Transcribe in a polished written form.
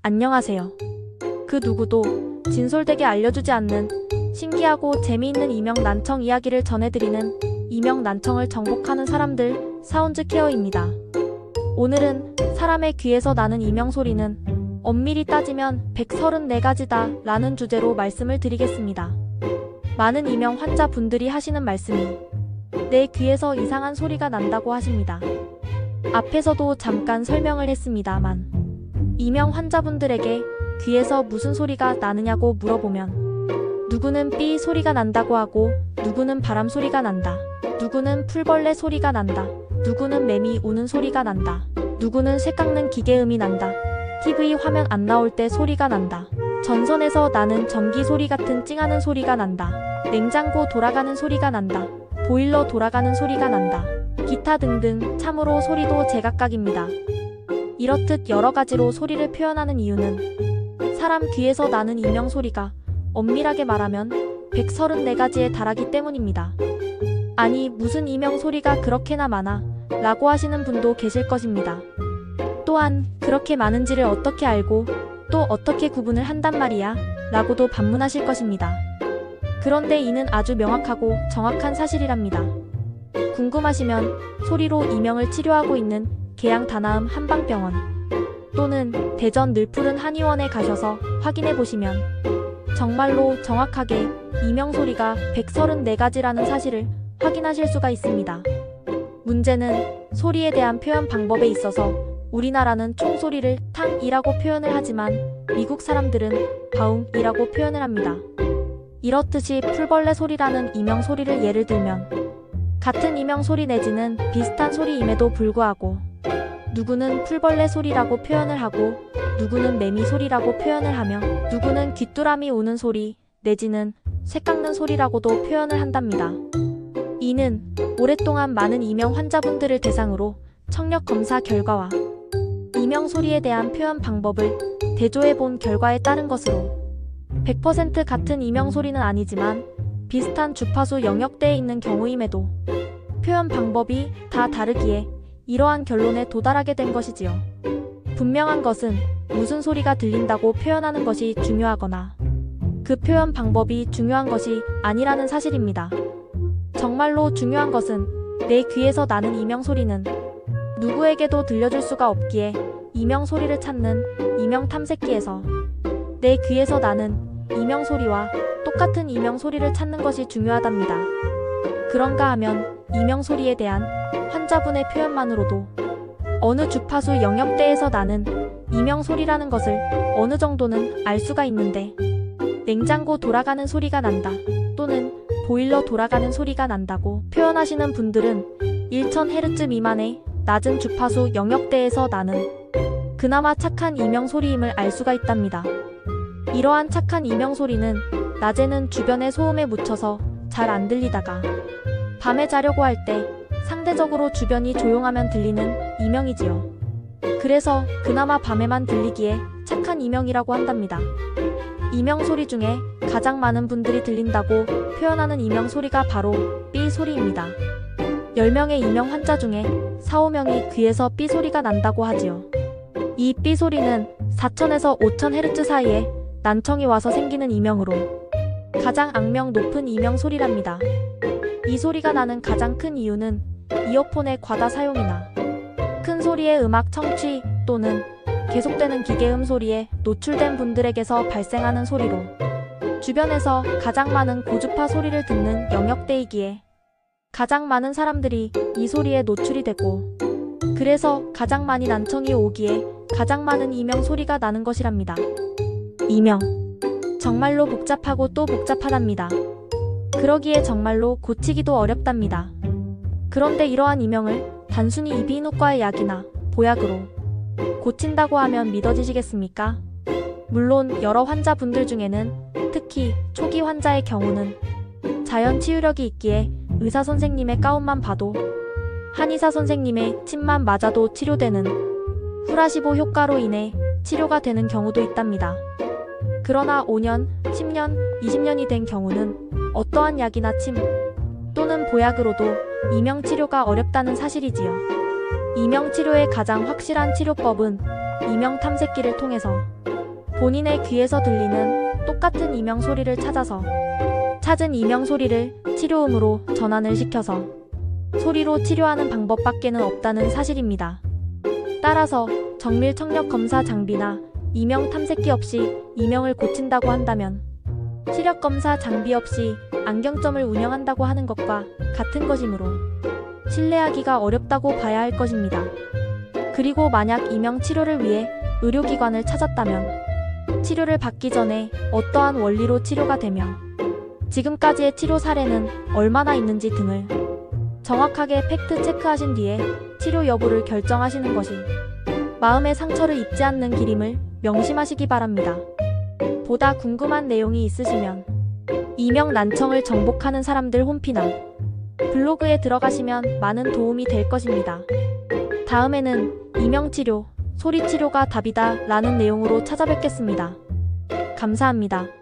안녕하세요. 그 누구도 진솔되게 알려주지 않는 신기하고 재미있는 이명 난청 이야기를 전해드리는 이명 난청을 정복하는 사람들 사운드 케어입니다. 오늘은 사람의 귀에서 나는 이명 소리는 엄밀히 따지면 134가지다 라는 주제로 말씀을 드리겠습니다. 많은 이명 환자분들이 하시는 말씀이 내 귀에서 이상한 소리가 난다고 하십니다. 앞에서도 잠깐 설명을 했습니다만 이명 환자분들에게 귀에서 무슨 소리가 나느냐고 물어보면 누구는 삐 소리가 난다고 하고, 누구는 바람 소리가 난다, 누구는 풀벌레 소리가 난다, 누구는 매미 우는 소리가 난다, 누구는 새 깎는 기계음이 난다, TV 화면 안 나올 때 소리가 난다, 전선에서 나는 전기 소리 같은 찡하는 소리가 난다, 냉장고 돌아가는 소리가 난다, 보일러 돌아가는 소리가 난다, 기타 등등. 참으로 소리도 제각각입니다. 이렇듯 여러 가지로 소리를 표현하는 이유는 사람 귀에서 나는 이명 소리가 엄밀하게 말하면 134가지에 달하기 때문입니다. 아니, 무슨 이명 소리가 그렇게나 많아? 라고 하시는 분도 계실 것입니다. 또한 그렇게 많은지를 어떻게 알고 또 어떻게 구분을 한단 말이야? 라고도 반문하실 것입니다. 그런데 이는 아주 명확하고 정확한 사실이랍니다. 궁금하시면 소리로 이명을 치료하고 있는 계양 다나음 한방병원 또는 대전 늘푸른 한의원에 가셔서 확인해 보시면 정말로 정확하게 이명 소리가 134가지라는 사실을 확인하실 수가 있습니다. 문제는 소리에 대한 표현 방법에 있어서 우리나라는 총소리를 탕이라고 표현을 하지만 미국 사람들은 바웅이라고 표현을 합니다. 이렇듯이 풀벌레 소리라는 이명 소리를 예를 들면 같은 이명 소리 내지는 비슷한 소리임에도 불구하고 누구는 풀벌레 소리라고 표현을 하고 누구는 매미 소리라고 표현을 하며 누구는 귀뚜라미 우는 소리 내지는 새 깎는 소리라고도 표현을 한답니다. 이는 오랫동안 많은 이명 환자분들을 대상으로 청력 검사 결과와 이명 소리에 대한 표현 방법을 대조해 본 결과에 따른 것으로 100% 같은 이명 소리는 아니지만 비슷한 주파수 영역대에 있는 경우임에도 표현 방법이 다 다르기에 이러한 결론에 도달하게 된 것이지요. 분명한 것은 무슨 소리가 들린다고 표현하는 것이 중요하거나 그 표현 방법이 중요한 것이 아니라는 사실입니다. 정말로 중요한 것은 내 귀에서 나는 이명 소리는 누구에게도 들려줄 수가 없기에 이명 소리를 찾는 이명 탐색기에서 내 귀에서 나는 이명 소리와 똑같은 이명 소리를 찾는 것이 중요하답니다. 그런가 하면 이명 소리에 대한 환자분의 표현만으로도 어느 주파수 영역대에서 나는 이명 소리라는 것을 어느 정도는 알 수가 있는데 냉장고 돌아가는 소리가 난다 또는 보일러 돌아가는 소리가 난다고 표현하시는 분들은 1000Hz 미만의 낮은 주파수 영역대에서 나는 그나마 착한 이명 소리임을 알 수가 있답니다. 이러한 착한 이명 소리는 낮에는 주변의 소음에 묻혀서 잘 안 들리다가 밤에 자려고 할 때 상대적으로 주변이 조용하면 들리는 이명이지요. 그래서 그나마 밤에만 들리기에 착한 이명이라고 한답니다. 이명 소리 중에 가장 많은 분들이 들린다고 표현하는 이명 소리가 바로 삐 소리입니다. 10명의 이명 환자 중에 4, 5명이 귀에서 삐 소리가 난다고 하지요. 이 삐 소리는 4000에서 5000Hz 사이에 난청이 와서 생기는 이명으로 가장 악명 높은 이명 소리랍니다. 이 소리가 나는 가장 큰 이유는 이어폰의 과다 사용이나 큰 소리의 음악 청취 또는 계속되는 기계음 소리에 노출된 분들에게서 발생하는 소리로 주변에서 가장 많은 고주파 소리를 듣는 영역대이기에 가장 많은 사람들이 이 소리에 노출이 되고 그래서 가장 많이 난청이 오기에 가장 많은 이명 소리가 나는 것이랍니다. 이명 정말로 복잡하고 또 복잡하답니다. 그러기에 정말로 고치기도 어렵답니다. 그런데 이러한 이명을 단순히 이비인후과의 약이나 보약으로 고친다고 하면 믿어지시겠습니까? 물론 여러 환자분들 중에는 특히 초기 환자의 경우는 자연 치유력이 있기에 의사 선생님의 가운만 봐도 한의사 선생님의 침만 맞아도 치료되는 플라시보 효과로 인해 치료가 되는 경우도 있답니다. 그러나 5년, 10년, 20년이 된 경우는 어떠한 약이나 침 또는 보약으로도 이명 치료가 어렵다는 사실이지요. 이명 치료의 가장 확실한 치료법은 이명 탐색기를 통해서 본인의 귀에서 들리는 똑같은 이명 소리를 찾아서 찾은 이명 소리를 치료음으로 전환을 시켜서 소리로 치료하는 방법밖에는 없다는 사실입니다. 따라서 정밀 청력 검사 장비나 이명 탐색기 없이 이명을 고친다고 한다면 시력 검사 장비 없이 안경점을 운영한다고 하는 것과 같은 것이므로 신뢰하기가 어렵다고 봐야 할 것입니다. 그리고 만약 이명 치료를 위해 의료기관을 찾았다면 치료를 받기 전에 어떠한 원리로 치료가 되며 지금까지의 치료 사례는 얼마나 있는지 등을 정확하게 팩트 체크하신 뒤에 치료 여부를 결정하시는 것이 마음의 상처를 입지 않는 길임을 명심하시기 바랍니다. 보다 궁금한 내용이 있으시면 이명 난청을 정복하는 사람들 홈피나 블로그에 들어가시면 많은 도움이 될 것입니다. 다음에는 이명치료, 소리치료가 답이다 라는 내용으로 찾아뵙겠습니다. 감사합니다.